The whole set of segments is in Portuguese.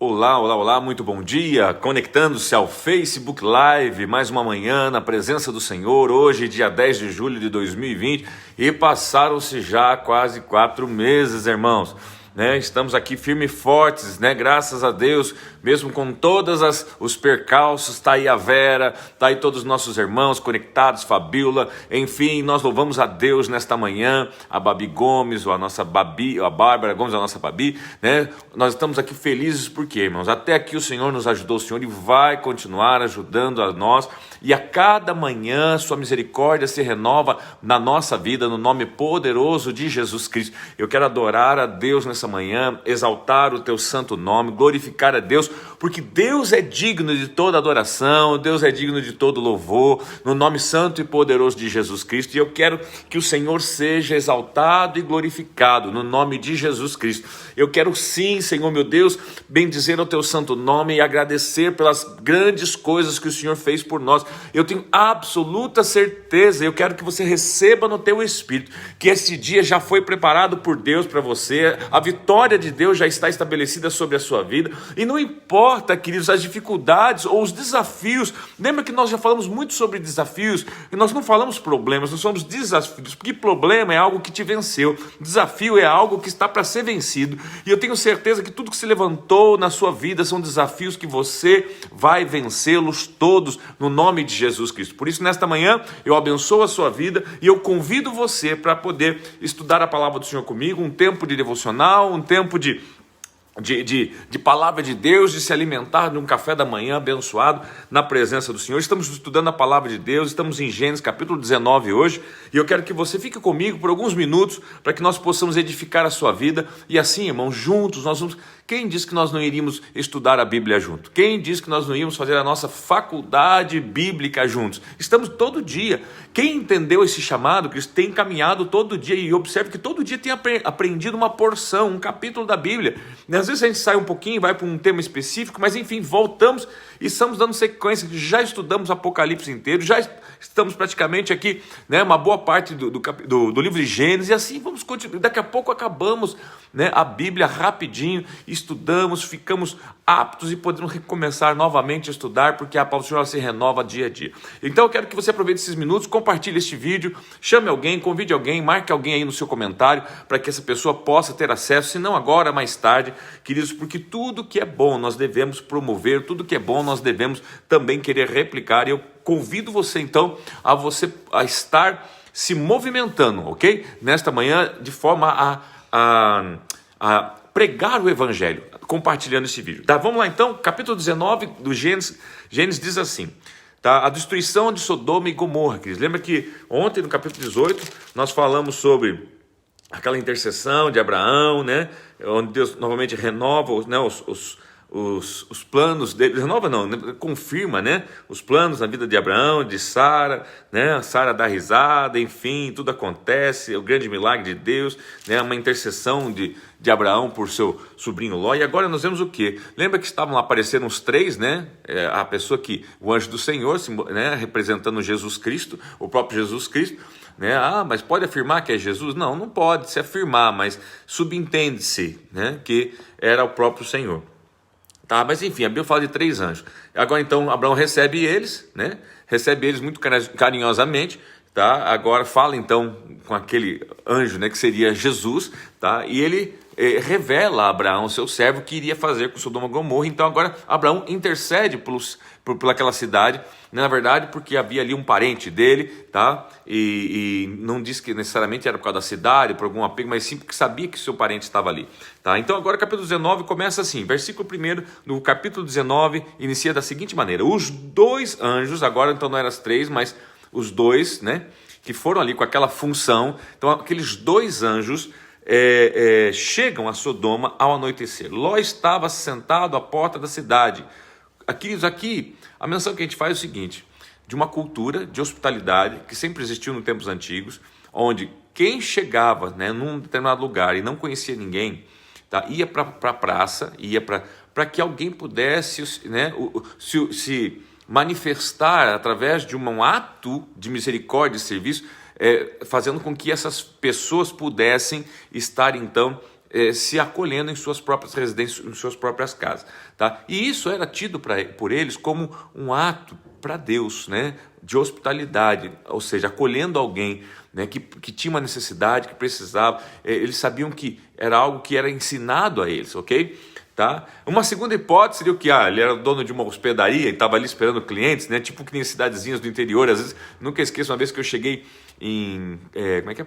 Olá, olá, olá, muito bom dia, conectando-se ao Facebook Live, mais uma manhã na presença do Senhor, hoje dia 10 de julho de 2020 e passaram-se já quase 4 meses, irmãos. Estamos aqui firmes e fortes, graças a Deus, mesmo com todos os percalços. Está aí a Vera, está aí todos os nossos irmãos conectados, Fabiola, enfim, nós louvamos a Deus nesta manhã, a Babi Gomes, ou a nossa Babi, a Bárbara Gomes, a nossa Babi, nós estamos aqui felizes porque, irmãos, até aqui o Senhor nos ajudou, o Senhor e vai continuar ajudando a nós, e a cada manhã sua misericórdia se renova na nossa vida, no nome poderoso de Jesus Cristo. Eu quero adorar a Deus nessa manhã, exaltar o teu santo nome, glorificar a Deus, porque Deus é digno de toda adoração, Deus é digno de todo louvor, no nome santo e poderoso de Jesus Cristo. E eu quero que o Senhor seja exaltado e glorificado no nome de Jesus Cristo. Eu quero sim, Senhor meu Deus, bendizer o teu santo nome e agradecer pelas grandes coisas que o Senhor fez por nós. Eu tenho absoluta certeza, eu quero que você receba no teu espírito, que esse dia já foi preparado por Deus para você, a vitória de Deus já está estabelecida sobre a sua vida, e não importa, queridos, as dificuldades ou os desafios. Lembra que nós já falamos muito sobre desafios, e nós não falamos problemas, nós falamos desafios, porque problema é algo que te venceu, desafio é algo que está para ser vencido, e eu tenho certeza que tudo que se levantou na sua vida são desafios que você vai vencê-los todos, no nome de Jesus Cristo. Por isso, nesta manhã, eu abençoo a sua vida, e eu convido você para poder estudar a palavra do Senhor comigo, um tempo de devocional, um tempo de palavra de Deus, de se alimentar de um café da manhã abençoado na presença do Senhor. Estamos estudando a palavra de Deus, estamos em Gênesis capítulo 19 hoje, e eu quero que você fique comigo por alguns minutos, para que nós possamos edificar a sua vida, e assim, irmãos, juntos nós vamos... Quem disse que nós não iríamos estudar a Bíblia junto? Quem disse que nós não íamos fazer a nossa faculdade bíblica juntos? Estamos todo dia. Quem entendeu esse chamado, Cristo, tem caminhado todo dia, e observe que todo dia tem aprendido uma porção, um capítulo da Bíblia. Às vezes a gente sai um pouquinho, vai para um tema específico, mas enfim, voltamos e estamos dando sequência. Já estudamos Apocalipse inteiro, já estamos praticamente aqui, uma boa parte do livro de Gênesis, e assim vamos continuar. Daqui a pouco acabamos a Bíblia rapidinho, estudamos, ficamos aptos e podemos recomeçar novamente a estudar, porque a palavra do Senhor se renova dia a dia. Então eu quero que você aproveite esses minutos, compartilhe este vídeo, chame alguém, convide alguém, marque alguém aí no seu comentário, para que essa pessoa possa ter acesso, se não agora, mais tarde, queridos, porque tudo que é bom nós devemos promover, tudo que é bom nós devemos também querer replicar, e eu convido você então a estar se movimentando, ok? Nesta manhã, de forma a pregar o Evangelho, compartilhando esse vídeo. Tá, vamos lá então, capítulo 19 do Gênesis diz assim, tá? A destruição de Sodoma e Gomorra, queridos. Lembra que ontem, no capítulo 18, nós falamos sobre aquela intercessão de Abraão, onde Deus novamente renova os planos dele, renova não, confirma, os planos na vida de Abraão, de Sara, Sara dá risada, enfim, tudo acontece, o grande milagre de Deus, uma intercessão de Abraão por seu sobrinho Ló. E agora nós vemos o quê? Lembra que estavam lá aparecendo os três, a pessoa que, o anjo do Senhor, representando Jesus Cristo, o próprio Jesus Cristo, mas pode afirmar que é Jesus? Não, não pode se afirmar, mas subentende-se, que era o próprio Senhor. Tá, mas enfim, a Bíblia fala de 3 anjos. Agora então Abraão recebe eles, recebe eles muito carinhosamente, tá? Agora fala então com aquele anjo, que seria Jesus, tá? E ele revela a Abraão, seu servo, o que iria fazer com Sodoma e Gomorra. Então agora Abraão intercede por aquela cidade, na verdade porque havia ali um parente dele, tá? E não diz que necessariamente era por causa da cidade, por algum apego, mas sim porque sabia que seu parente estava ali, tá? Então agora capítulo 19 começa assim, versículo 1 do capítulo 19 inicia da seguinte maneira: os 2 anjos, agora então não eram as 3, mas os 2, que foram ali com aquela função, então aqueles 2 anjos chegam a Sodoma ao anoitecer. Ló estava sentado à porta da cidade. Aqui a menção que a gente faz é o seguinte: de uma cultura de hospitalidade que sempre existiu nos tempos antigos, onde quem chegava num determinado lugar e não conhecia ninguém, tá, ia para a praça, ia para que alguém pudesse se manifestar através de um ato de misericórdia e serviço, fazendo com que essas pessoas pudessem estar então se acolhendo em suas próprias residências, em suas próprias casas, tá? E isso era tido por eles como um ato para Deus, né, de hospitalidade, ou seja, acolhendo alguém, né, que tinha uma necessidade, que precisava. Eles sabiam que era algo que era ensinado a eles, ok? Tá? Uma segunda hipótese seria o que? Ele era dono de uma hospedaria e estava ali esperando clientes, né? Tipo que nem cidadezinhas do interior. Às vezes, nunca esqueço uma vez que eu cheguei em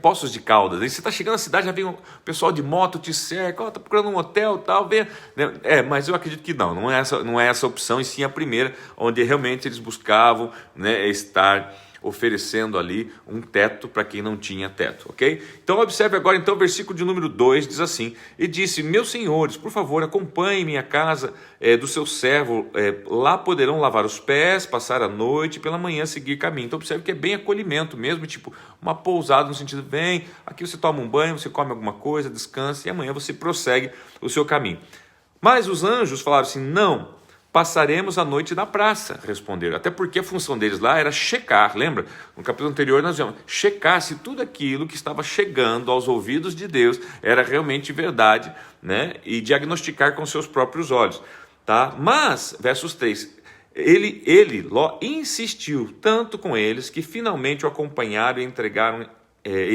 Poços de Caldas. Aí você está chegando na cidade, já vem um pessoal de moto, te cerca, tá procurando um hotel, tal, vem, né? Mas eu acredito que não é essa opção, e sim a primeira, onde realmente eles buscavam, né, estar oferecendo ali um teto para quem não tinha teto, ok? Então observe agora, então, o versículo de número 2 diz assim: e disse, meus senhores, por favor, acompanhem minha casa do seu servo, lá poderão lavar os pés, passar a noite e pela manhã seguir caminho. Então observe que é bem acolhimento mesmo, tipo uma pousada, no sentido, vem, aqui você toma um banho, você come alguma coisa, descansa, e amanhã você prossegue o seu caminho. Mas os anjos falaram assim, não, passaremos a noite na praça, responderam. Até porque a função deles lá era checar, lembra? No capítulo anterior nós vimos, checar se tudo aquilo que estava chegando aos ouvidos de Deus era realmente verdade, né? E diagnosticar com seus próprios olhos, tá? Mas, versos 3, Ló, insistiu tanto com eles que finalmente o acompanharam e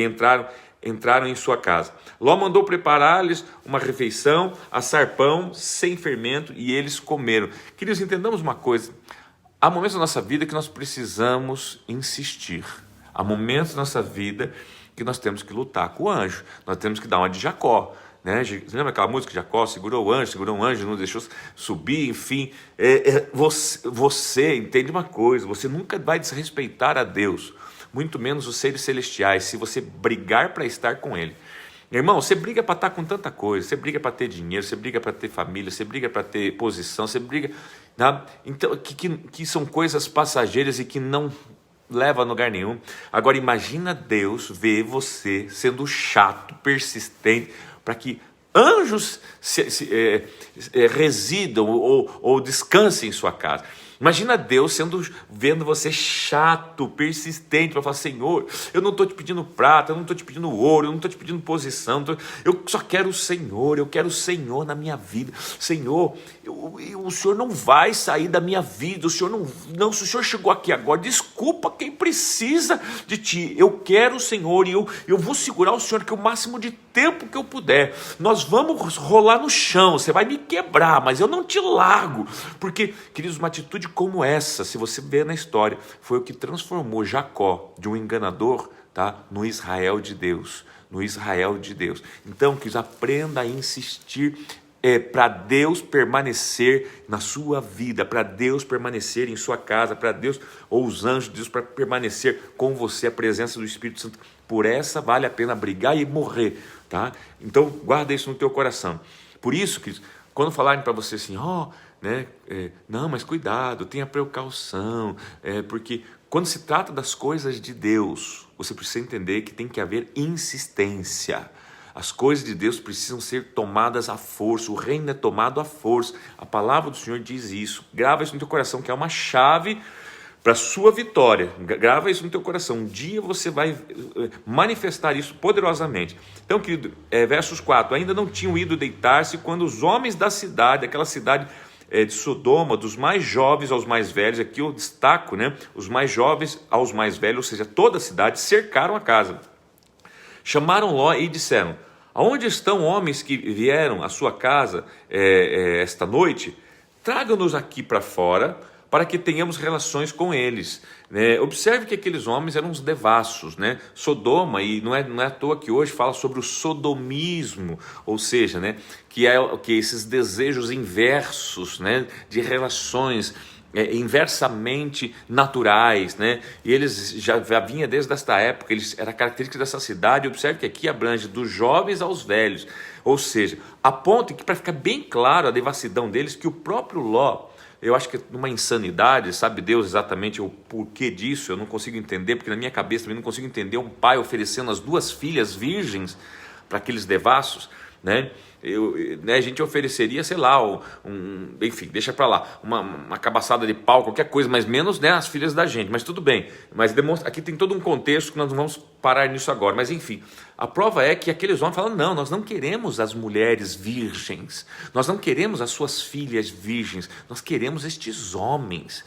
entraram em sua casa. Ló mandou preparar-lhes uma refeição, assar pão sem fermento, e eles comeram. Queridos, entendamos uma coisa: há momentos da nossa vida que nós precisamos insistir. Há momentos da nossa vida que nós temos que lutar com o anjo. Nós temos que dar uma de Jacó, né? Você lembra aquela música? Jacó segurou um anjo, não deixou subir, enfim. Você entende uma coisa: você nunca vai desrespeitar a Deus, muito menos os seres celestiais, se você brigar para estar com Ele. Irmão, você briga para estar com tanta coisa, você briga para ter dinheiro, você briga para ter família, você briga para ter posição, você briga, né? Então, que são coisas passageiras e que não leva a lugar nenhum. Agora imagina Deus ver você sendo chato, persistente, para que anjos residam ou descansem em sua casa. Imagina Deus vendo você chato, persistente, para falar, Senhor, eu não estou te pedindo prata, eu não estou te pedindo ouro, eu não estou te pedindo posição, eu só quero o Senhor, eu quero o Senhor na minha vida. Senhor, o Senhor não vai sair da minha vida, o Senhor não, se o Senhor chegou aqui agora, desculpa quem precisa de ti, eu quero o Senhor e eu vou segurar o Senhor que o máximo de tempo que eu puder. Nós vamos rolar no chão, você vai me quebrar, mas eu não te largo, porque, queridos, uma atitude como essa, se você ver na história, foi o que transformou Jacó de um enganador, tá, no Israel de Deus, Então, queridos, aprenda a insistir para Deus permanecer na sua vida, para Deus permanecer em sua casa, para Deus, ou os anjos de Deus, para permanecer com você, a presença do Espírito Santo. Por essa vale a pena brigar e morrer, tá? Então guarda isso no teu coração. Por isso, queridos, quando falarem para você assim, não, mas cuidado, tenha precaução, porque quando se trata das coisas de Deus, você precisa entender que tem que haver insistência. As coisas de Deus precisam ser tomadas à força, o reino é tomado à força. A palavra do Senhor diz isso. Grava isso no teu coração, que é uma chave para a sua vitória. Grava isso no teu coração. Um dia você vai manifestar isso poderosamente. Então, querido, versos 4. Ainda não tinham ido deitar-se quando os homens da cidade, aquela cidade de Sodoma, dos mais jovens aos mais velhos, aqui eu destaco, né? Os mais jovens aos mais velhos, ou seja, toda a cidade, cercaram a casa. Chamaram Ló e disseram, aonde estão homens que vieram à sua casa esta noite? Tragam-nos aqui para fora, para que tenhamos relações com eles. Observe que aqueles homens eram uns devassos, né? Sodoma, e não é à toa que hoje fala sobre o sodomismo, ou seja, né, que esses desejos inversos, né, de relações inversamente naturais, né? E eles já vinha desde esta época, era característica dessa cidade. Observe que aqui abrange dos jovens aos velhos, ou seja, a ponto que, para ficar bem claro a devassidão deles, que o próprio Ló, eu acho que numa insanidade, sabe Deus exatamente o porquê disso, eu não consigo entender, porque na minha cabeça também não consigo entender um pai oferecendo as duas filhas virgens para aqueles devassos, né? né, a gente ofereceria, sei lá, enfim, deixa para lá, uma cabaçada de pau, qualquer coisa, mas menos, né, as filhas da gente, mas tudo bem. Mas aqui tem todo um contexto que nós não vamos parar nisso agora, mas enfim, a prova é que aqueles homens falam, não, nós não queremos as mulheres virgens, nós não queremos as suas filhas virgens, nós queremos estes homens.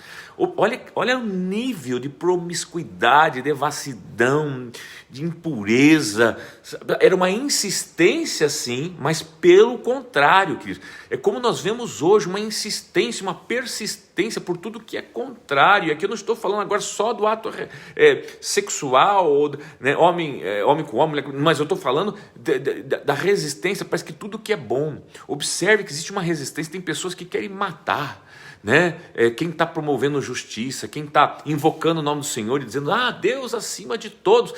Olha o nível de promiscuidade, de devassidão, de impureza. Era uma insistência sim, mas pelo contrário, queridos. É como nós vemos hoje, uma insistência, uma persistência por tudo que é contrário. Aqui eu não estou falando agora só do ato sexual, né, homem com homem, mas eu estou falando da resistência. Parece que tudo que é bom. Observe que existe uma resistência, tem pessoas que querem matar, né? Quem está promovendo justiça, quem está invocando o nome do Senhor e dizendo, Deus acima de todos,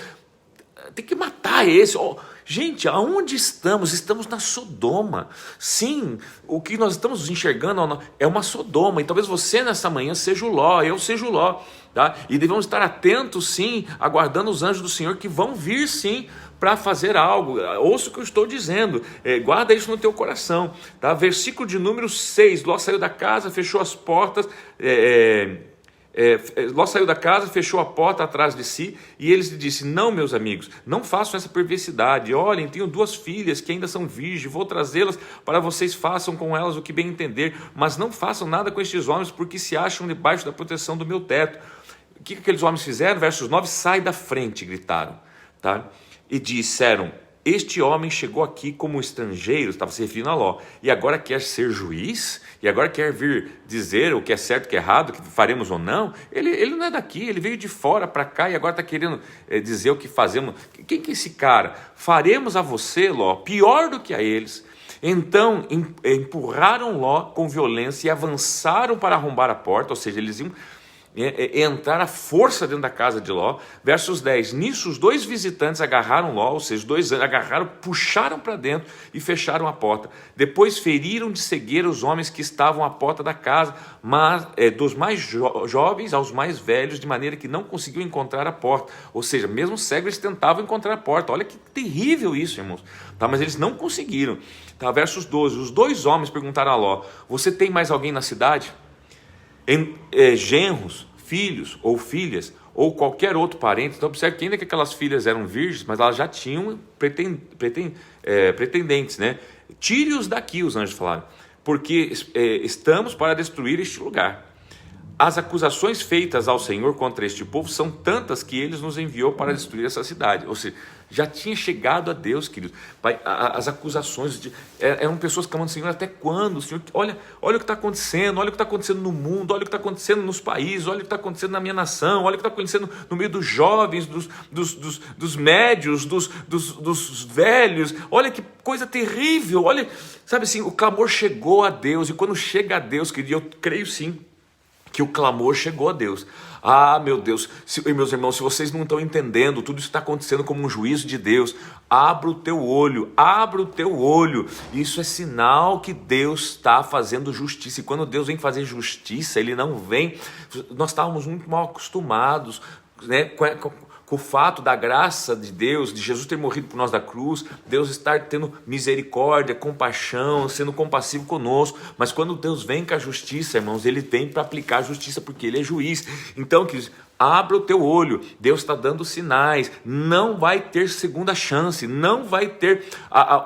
tem que matar esse. Gente, aonde estamos? Estamos na Sodoma. Sim, o que nós estamos enxergando é uma Sodoma, e talvez você nessa manhã seja o Ló, eu seja o Ló, tá? E devemos estar atentos sim, aguardando os anjos do Senhor que vão vir sim, para fazer algo. Ouça o que eu estou dizendo, guarda isso no teu coração, tá? Versículo de número 6, Ló saiu da casa, fechou as portas, Ló saiu da casa, fechou a porta atrás de si, e eles lhe disse, não, meus amigos, não façam essa perversidade, olhem, tenho 2 filhas que ainda são virgens, vou trazê-las para vocês façam com elas o que bem entender, mas não façam nada com estes homens, porque se acham debaixo da proteção do meu teto. O que aqueles homens fizeram? Versos 9, sai da frente, gritaram, tá? E disseram, este homem chegou aqui como estrangeiro, estava se referindo a Ló, e agora quer ser juiz? E agora quer vir dizer o que é certo, o que é errado, o que faremos ou não? Ele não é daqui, ele veio de fora para cá e agora está querendo dizer o que fazemos. Quem que é esse cara? Faremos a você, Ló, pior do que a eles. Então empurraram Ló com violência e avançaram para arrombar a porta, ou seja, eles iam entrar à força dentro da casa de Ló. Versos 10, nisso os 2 visitantes agarraram Ló, ou seja, os 2 agarraram, puxaram para dentro e fecharam a porta. Depois feriram de cegueira os homens que estavam à porta da casa, mas dos mais jovens aos mais velhos, de maneira que não conseguiu encontrar a porta. Ou seja, mesmo cegos eles tentavam encontrar a porta. Olha que terrível isso, irmãos, tá? Mas eles não conseguiram, tá? Versos 12, os 2 homens perguntaram a Ló, você tem mais alguém na cidade? Genros, filhos ou filhas, ou qualquer outro parente. Então observe que ainda que aquelas filhas eram virgens, mas elas já tinham pretendentes, né? Tire-os daqui, os anjos falaram, porque estamos para destruir este lugar. As acusações feitas ao Senhor contra este povo são tantas que ele nos enviou para destruir essa cidade. Ou seja, já tinha chegado a Deus, querido. As acusações eram pessoas clamando, Senhor, até quando? Senhor, olha o que está acontecendo, olha o que está acontecendo no mundo, olha o que está acontecendo nos países, olha o que está acontecendo na minha nação, olha o que está acontecendo no meio dos jovens, dos médios, dos velhos. Olha que coisa terrível. Olha, sabe assim, o clamor chegou a Deus, e quando chega a Deus, querido, eu creio sim que o clamor chegou a Deus. Meu Deus, meus irmãos, se vocês não estão entendendo, tudo isso está acontecendo como um juízo de Deus. Abra o teu olho, isso é sinal que Deus está fazendo justiça, e quando Deus vem fazer justiça, Ele não vem, nós estávamos muito mal acostumados, né, com o fato da graça de Deus, de Jesus ter morrido por nós da cruz, Deus estar tendo misericórdia, compaixão, sendo compassivo conosco. Mas quando Deus vem com a justiça, irmãos, Ele vem para aplicar a justiça, porque Ele é juiz. Então, queridos, abra o teu olho, Deus está dando sinais, não vai ter segunda chance, não vai ter,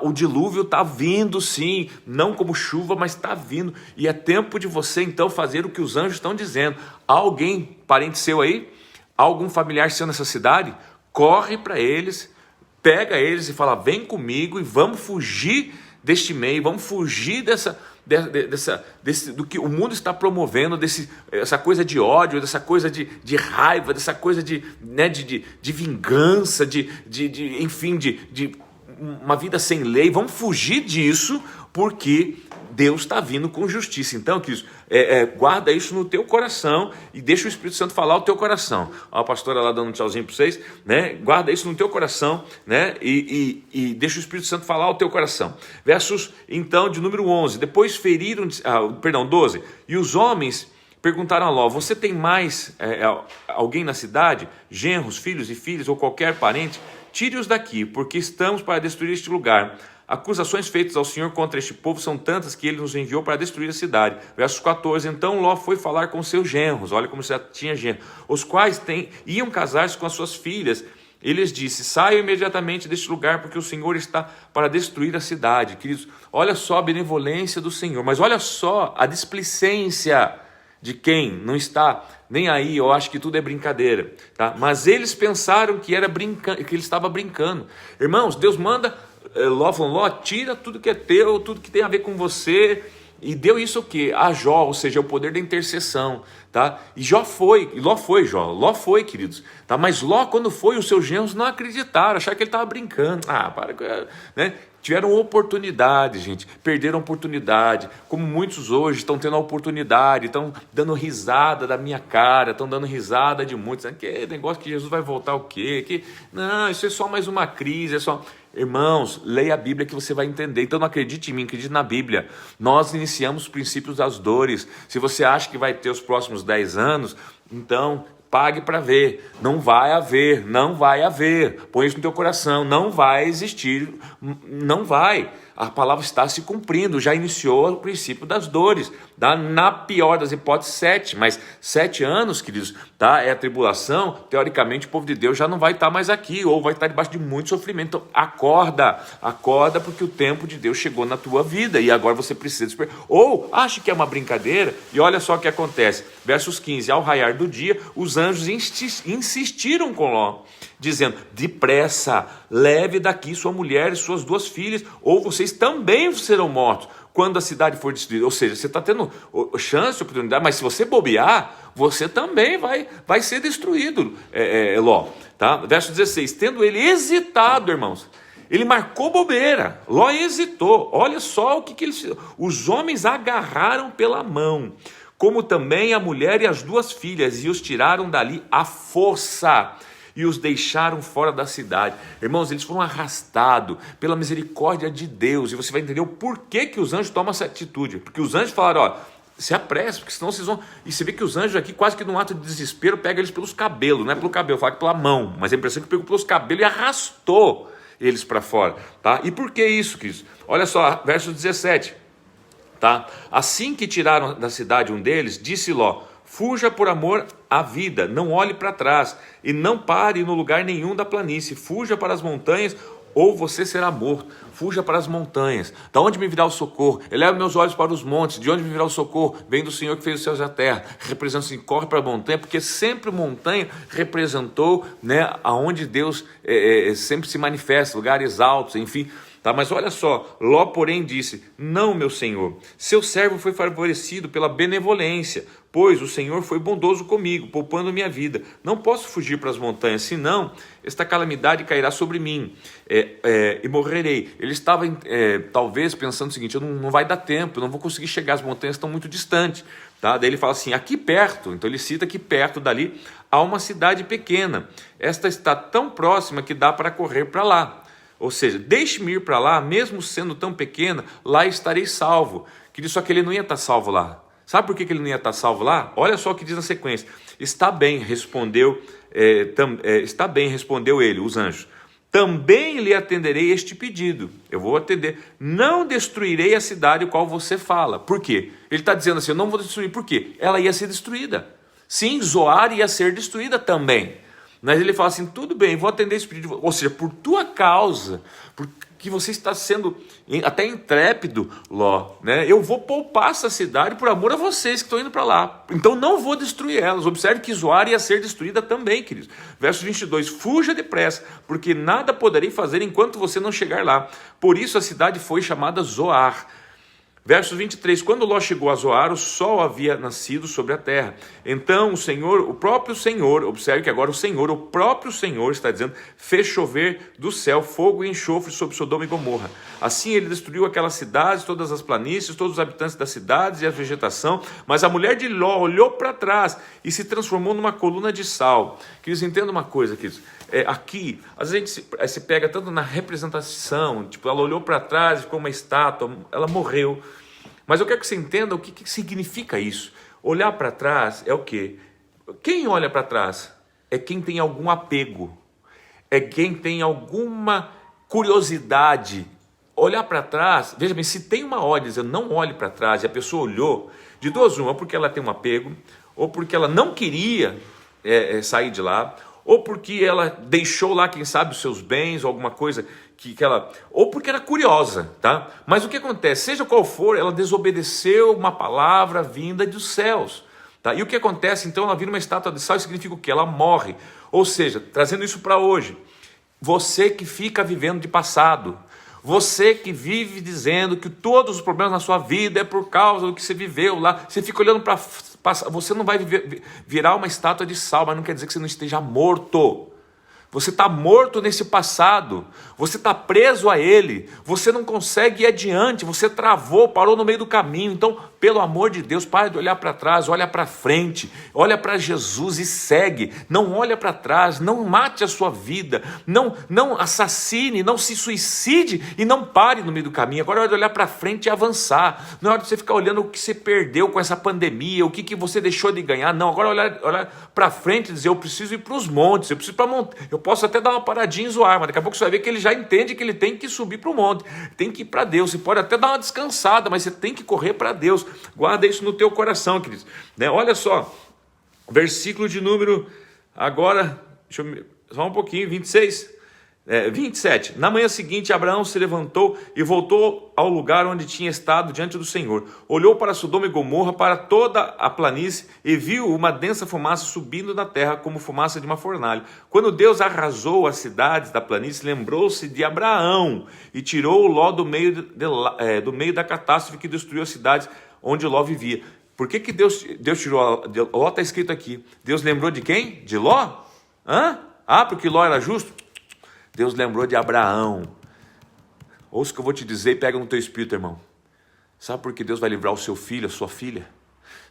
o dilúvio está vindo sim, não como chuva, mas está vindo, e é tempo de você então fazer o que os anjos estão dizendo. Há alguém, parente seu aí? Algum familiar seu nessa cidade? Corre para eles, pega eles e fala, vem comigo e vamos fugir deste meio, vamos fugir do que o mundo está promovendo, essa coisa de ódio, dessa coisa de raiva, dessa coisa de vingança, enfim, de uma vida sem lei. Vamos fugir disso, porque Deus está vindo com justiça. Então, queridos, guarda isso no teu coração e deixa o Espírito Santo falar o teu coração. A pastora lá dando um tchauzinho para vocês, né? Guarda isso no teu coração, né? E deixa o Espírito Santo falar o teu coração. Versos, então, de número 11. Depois feriram, 12. E os homens perguntaram a Ló, você tem mais alguém na cidade? Genros, filhos e filhas ou qualquer parente? Tire-os daqui, porque estamos para destruir este lugar. Acusações feitas ao Senhor contra este povo são tantas que ele nos enviou para destruir a cidade. Versos 14, então Ló foi falar com seus genros, olha como já tinha genro, os quais iam casar-se com as suas filhas. Ele lhes disse, saiam imediatamente deste lugar, porque o Senhor está para destruir a cidade. Queridos, olha só a benevolência do Senhor, mas olha só a displicência de quem não está nem aí. Eu acho que tudo é brincadeira, tá? Mas eles pensaram que que ele estava brincando. Irmãos, Deus manda Ló, falando, Ló, tira tudo que é teu, tudo que tem a ver com você. E deu isso o quê? A Jó, ou seja, o poder da intercessão, tá? E Ló foi, queridos, tá? Mas Ló, quando foi, os seus genros não acreditaram, acharam que ele estava brincando. Né? Tiveram oportunidade, gente, perderam oportunidade, como muitos hoje estão tendo a oportunidade, estão dando risada da minha cara, estão dando risada de muitos, que negócio que Jesus vai voltar o quê? Não, isso é só mais uma crise, é só... Irmãos, leia a Bíblia que você vai entender. Então não acredite em mim, acredite na Bíblia. Nós iniciamos os princípios das dores. Se você acha que vai ter os próximos 10 anos, então pague para ver. Não vai haver. Põe isso no teu coração, não vai existir, não vai. A palavra está se cumprindo, já iniciou o princípio das dores, tá? Na pior das hipóteses 7, mas 7 anos, queridos, tá? É a tribulação. Teoricamente o povo de Deus já não vai estar mais aqui, ou vai estar debaixo de muito sofrimento. Então acorda, porque o tempo de Deus chegou na tua vida, e agora você precisa despertar. Ou acha que é uma brincadeira, e olha só o que acontece, versos 15, ao raiar do dia, os anjos insistiram com Ló, dizendo, depressa, leve daqui sua mulher e suas 2 filhas, ou vocês também serão mortos quando a cidade for destruída. Ou seja, você está tendo chance, oportunidade, mas se você bobear, você também vai ser destruído, Ló. Tá? Verso 16, tendo ele hesitado, irmãos, ele marcou bobeira, Ló hesitou, olha só o que eles fizeram. Os homens agarraram pela mão, como também a mulher e as 2 filhas, e os tiraram dali à força, e os deixaram fora da cidade. Irmãos, eles foram arrastados pela misericórdia de Deus, e você vai entender o porquê que os anjos tomam essa atitude, porque os anjos falaram, ó, se apresse, porque senão vocês vão... E você vê que os anjos aqui, quase que num ato de desespero, pegam eles pelos cabelos, não é pelo cabelo, fala que pela mão, mas a impressão é que pegou pelos cabelos e arrastou eles para fora, tá? E por que isso, queridos? Olha só, verso 17, tá? Assim que tiraram da cidade um deles, disse Ló, fuja por amor à vida, não olhe para trás, e não pare no lugar nenhum da planície, fuja para as montanhas, ou você será morto. Fuja para as montanhas. Da onde me virá o socorro? Eleva meus olhos para os montes. De onde me virá o socorro? Vem do Senhor que fez os céus e a terra. Representa assim, corre para a montanha, porque sempre montanha representou, né, aonde Deus sempre se manifesta, lugares altos, enfim. Tá, mas olha só, Ló porém disse, não, meu senhor, seu servo foi favorecido pela benevolência, pois o Senhor foi bondoso comigo, poupando minha vida. Não posso fugir para as montanhas, senão esta calamidade cairá sobre mim e morrerei. Ele estava talvez pensando o seguinte, não vai dar tempo, eu não vou conseguir chegar, as montanhas estão muito distantes. Tá? Daí ele fala assim, aqui perto, então ele cita aqui perto dali, há uma cidade pequena, esta está tão próxima que dá para correr para lá. Ou seja, deixe-me ir para lá, mesmo sendo tão pequena, lá estarei salvo. Só que ele não ia estar salvo lá. Sabe por que ele não ia estar salvo lá? Olha só o que diz na sequência. Está bem, respondeu ele, os anjos. Também lhe atenderei este pedido. Eu vou atender. Não destruirei a cidade qual você fala. Por quê? Ele está dizendo assim, eu não vou destruir. Por quê? Ela ia ser destruída. Sim, Zoar ia ser destruída também. Mas ele fala assim, tudo bem, vou atender esse pedido. Ou seja, por tua causa, porque você está sendo até intrépido, Ló, né? Eu vou poupar essa cidade por amor a vocês que estão indo para lá. Então não vou destruir elas. Observe que Zoar ia ser destruída também, queridos. Verso 22, fuja depressa, porque nada poderei fazer enquanto você não chegar lá. Por isso a cidade foi chamada Zoar. Verso 23, quando Ló chegou a Zoar, o sol havia nascido sobre a terra. Então o próprio Senhor, observe que agora o próprio Senhor está dizendo, fez chover do céu fogo e enxofre sobre Sodoma e Gomorra. Assim ele destruiu aquelas cidades, todas as planícies, todos os habitantes das cidades e a vegetação. Mas a mulher de Ló olhou para trás e se transformou numa coluna de sal. Queridos, entenda uma coisa, queridos. Aqui, às vezes a gente se pega tanto na representação, tipo, ela olhou para trás e ficou uma estátua, ela morreu. Mas eu quero que você entenda o que significa isso. Olhar para trás é o quê? Quem olha para trás é quem tem algum apego, é quem tem alguma curiosidade olhar para trás, veja bem, se tem uma ordem dizendo não olhe para trás, e a pessoa olhou, de duas uma, ou porque ela tem um apego, ou porque ela não queria sair de lá, ou porque ela deixou lá, quem sabe, os seus bens, ou alguma coisa que ela... Ou porque era curiosa, tá? Mas o que acontece? Seja qual for, ela desobedeceu uma palavra vinda dos céus, tá? E o que acontece? Então ela vira uma estátua de sal, isso significa o quê? Ela morre. Ou seja, trazendo isso para hoje, você que fica vivendo de passado, você que vive dizendo que todos os problemas na sua vida é por causa do que você viveu lá, você fica olhando para passado, você não vai virar uma estátua de sal, mas não quer dizer que você não esteja morto. Você está morto nesse passado, você está preso a ele, você não consegue ir adiante, você travou, parou no meio do caminho. Então, pelo amor de Deus, pare de olhar para trás, olha para frente, olha para Jesus e segue. Não olha para trás, não mate a sua vida, não assassine, não se suicide e não pare no meio do caminho. Agora é hora de olhar para frente e avançar. Não é hora de você ficar olhando o que você perdeu com essa pandemia, o que você deixou de ganhar. Não, agora olhar para frente e dizer, eu preciso ir para os montes, eu preciso ir para montanha. Eu posso até dar uma paradinha e zoar, mas daqui a pouco você vai ver que ele já entende que ele tem que subir para o monte, tem que ir para Deus. Você pode até dar uma descansada, mas você tem que correr para Deus. Guarda isso no teu coração, queridos. Olha só, versículo de número, agora, só um pouquinho, 27. Na manhã seguinte, Abraão se levantou e voltou ao lugar onde tinha estado diante do Senhor. Olhou para Sodoma e Gomorra, para toda a planície, e viu uma densa fumaça subindo da terra, como fumaça de uma fornalha. Quando Deus arrasou as cidades da planície, lembrou-se de Abraão e tirou Ló do meio da catástrofe que destruiu as cidades onde Ló vivia. Por que Deus tirou Ló? Está escrito aqui. Deus lembrou de quem? De Ló? Porque Ló era justo? Deus lembrou de Abraão. Ouça o que eu vou te dizer e pega no teu espírito, irmão. Sabe por que Deus vai livrar o seu filho, a sua filha?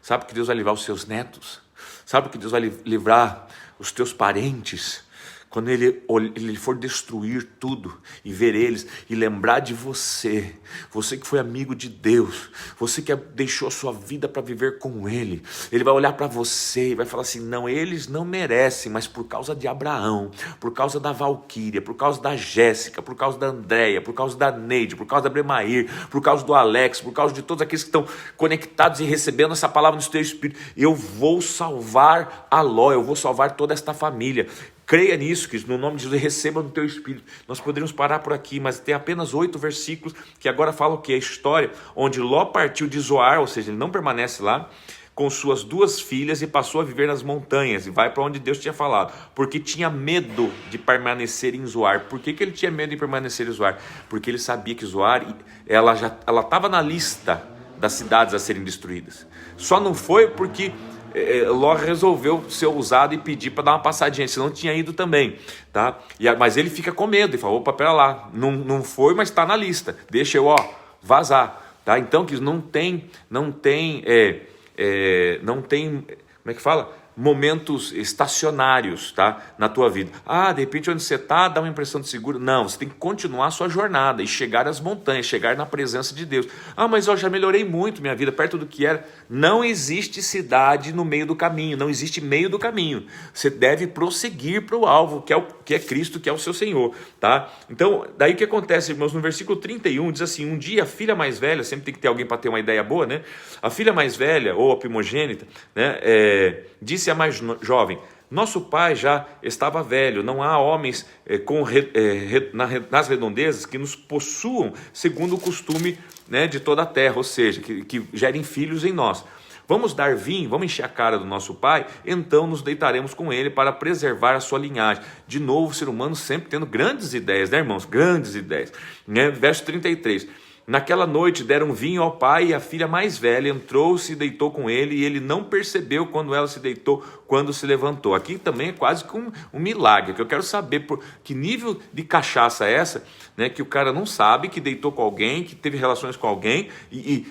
Sabe por que Deus vai livrar os seus netos? Sabe por que Deus vai livrar os teus parentes? Quando ele for destruir tudo e ver eles e lembrar de você, você que foi amigo de Deus, você que deixou a sua vida para viver com Ele, Ele vai olhar para você e vai falar assim, não, eles não merecem, mas por causa de Abraão, por causa da Valquíria, por causa da Jéssica, por causa da Andréia, por causa da Neide, por causa da Bremair, por causa do Alex, por causa de todos aqueles que estão conectados e recebendo essa palavra no seu espírito, eu vou salvar a Ló, eu vou salvar toda esta família. Creia nisso, que no nome de Jesus, receba no teu espírito. Nós poderíamos parar por aqui, mas tem apenas 8 versículos que agora falam o que? A história onde Ló partiu de Zoar, ou seja, ele não permanece lá, com suas 2 filhas e passou a viver nas montanhas e vai para onde Deus tinha falado, porque tinha medo de permanecer em Zoar. Por que ele tinha medo de permanecer em Zoar? Porque ele sabia que Zoar, ela estava na lista das cidades a serem destruídas. Só não foi porque Ló resolveu ser ousado e pedir para dar uma passadinha, senão tinha ido também, tá? Mas ele fica com medo e fala, opa, pera lá, não foi, mas está na lista, deixa eu vazar, tá? Então que não tem, como é que fala? Momentos estacionários, tá? Na tua vida. De repente onde você está dá uma impressão de seguro. Não, você tem que continuar a sua jornada e chegar às montanhas, chegar na presença de Deus. Mas eu já melhorei muito minha vida, perto do que era. Não existe cidade no meio do caminho, não existe meio do caminho. Você deve prosseguir para o alvo, que é Cristo, que é o seu Senhor, tá? Então, daí o que acontece, irmãos? No versículo 31 diz assim, um dia a filha mais velha, sempre tem que ter alguém para ter uma ideia boa, né? A filha mais velha, ou a primogênita, né? Disse a mais jovem, nosso pai já estava velho, não há homens nas redondezas que nos possuam segundo o costume, né, de toda a terra, ou seja, que gerem filhos em nós. Vamos dar vinho, vamos encher a cara do nosso pai, então nos deitaremos com ele para preservar a sua linhagem. De novo, o ser humano sempre tendo grandes ideias, né, irmãos? Grandes ideias. Né? Verso 33. Naquela noite deram vinho ao pai e a filha mais velha entrou-se e deitou com ele, e ele não percebeu quando ela se deitou, quando se levantou. Aqui também é quase que um milagre, que eu quero saber por que nível de cachaça é essa, né, que o cara não sabe que deitou com alguém, que teve relações com alguém,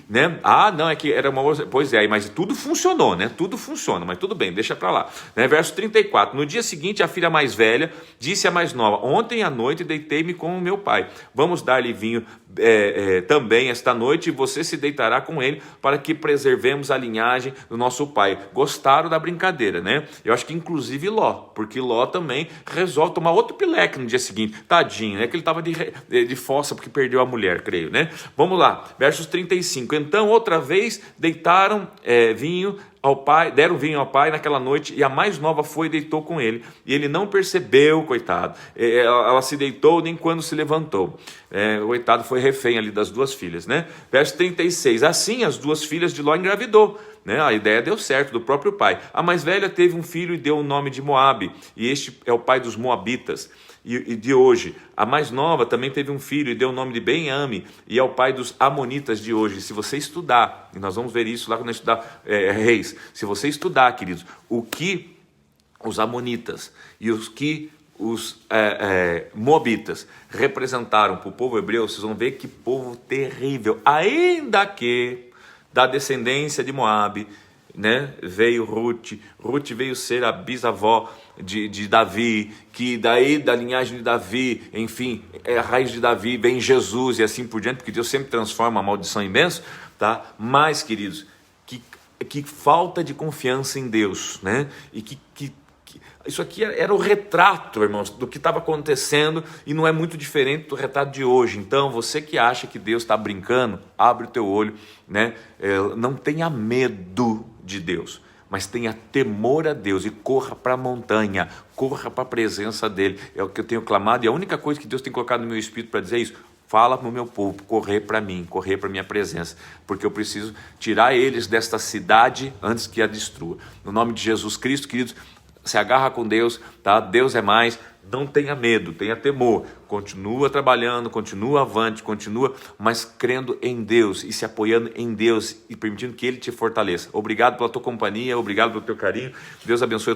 né, não, é que era uma... Pois é, mas tudo funcionou, né, tudo funciona, mas tudo bem, deixa pra lá. Né, verso 34, no dia seguinte a filha mais velha disse à mais nova, ontem à noite deitei-me com o meu pai, vamos dar-lhe vinho também esta noite, você se deitará com ele, para que preservemos a linhagem do nosso pai. Gostaram da brincadeira, né? Eu acho que inclusive Ló, porque Ló também resolve tomar outro pileque no dia seguinte, tadinho, né? Que ele estava de fossa porque perdeu a mulher, creio, né? Vamos lá, versos 35. Então outra vez deitaram vinho ao pai, deram vinho ao pai naquela noite, e a mais nova foi e deitou com ele, e ele não percebeu, coitado, ela se deitou nem quando se levantou. O coitado foi refém ali das duas filhas, né? Verso 36, assim as duas filhas de Ló engravidou, né? A ideia deu certo, do próprio pai. A mais velha teve um filho e deu o nome de Moabe, e este é o pai dos moabitas. E de hoje, a mais nova também teve um filho e deu o nome de Ben-Ami, e é o pai dos amonitas de hoje. Se você estudar, e nós vamos ver isso lá quando a gente estudar Reis, se você estudar, queridos, o que os amonitas e os que os moabitas representaram para o povo hebreu, vocês vão ver que povo terrível, ainda que da descendência de Moabe, né, veio Ruth veio ser a bisavó de Davi, que daí da linhagem de Davi, enfim, a raiz de Davi vem Jesus e assim por diante, porque Deus sempre transforma a maldição em bênção, tá? Mas, queridos, que falta de confiança em Deus, né? E que isso aqui era o retrato, irmãos, do que estava acontecendo, e não é muito diferente do retrato de hoje. Então, você que acha que Deus está brincando, abre o teu olho, né? Não tenha medo de Deus, mas tenha temor a Deus e corra para a montanha, corra para a presença dele. É o que eu tenho clamado, e a única coisa que Deus tem colocado no meu espírito para dizer é isso: fala para o meu povo correr para mim, correr para a minha presença, porque eu preciso tirar eles desta cidade antes que a destrua. No nome de Jesus Cristo, queridos, se agarra com Deus, tá? Deus é mais. Não tenha medo, tenha temor, continua trabalhando, continua avante, continua, mas crendo em Deus e se apoiando em Deus e permitindo que Ele te fortaleça. Obrigado pela tua companhia, obrigado pelo teu carinho, Deus abençoe.